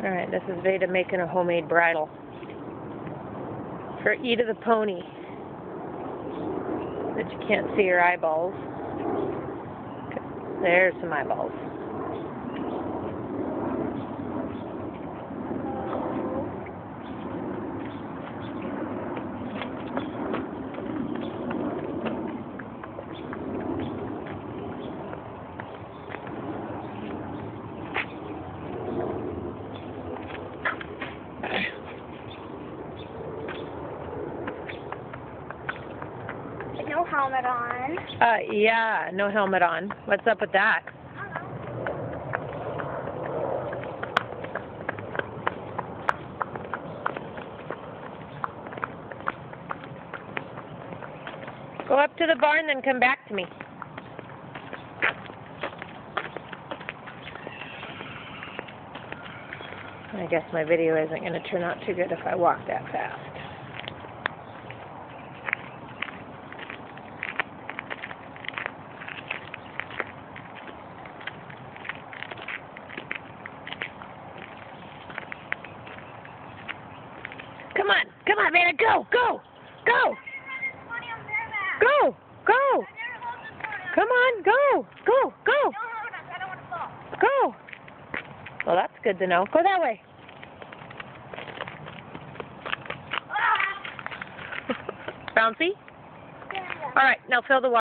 Alright, this is Veda making a homemade bridle for Eda the pony. But you can't see her eyeballs. There's some eyeballs. No helmet on. Yeah, no helmet on. What's up with that? Go up to the barn, then come back to me. I guess my video isn't going to turn out too good if I walk that fast. Come on, Veda, go! Go! Go! Come on, go! Go! Well, that's good to know. Go that way. Bouncy? All right, now fill the water.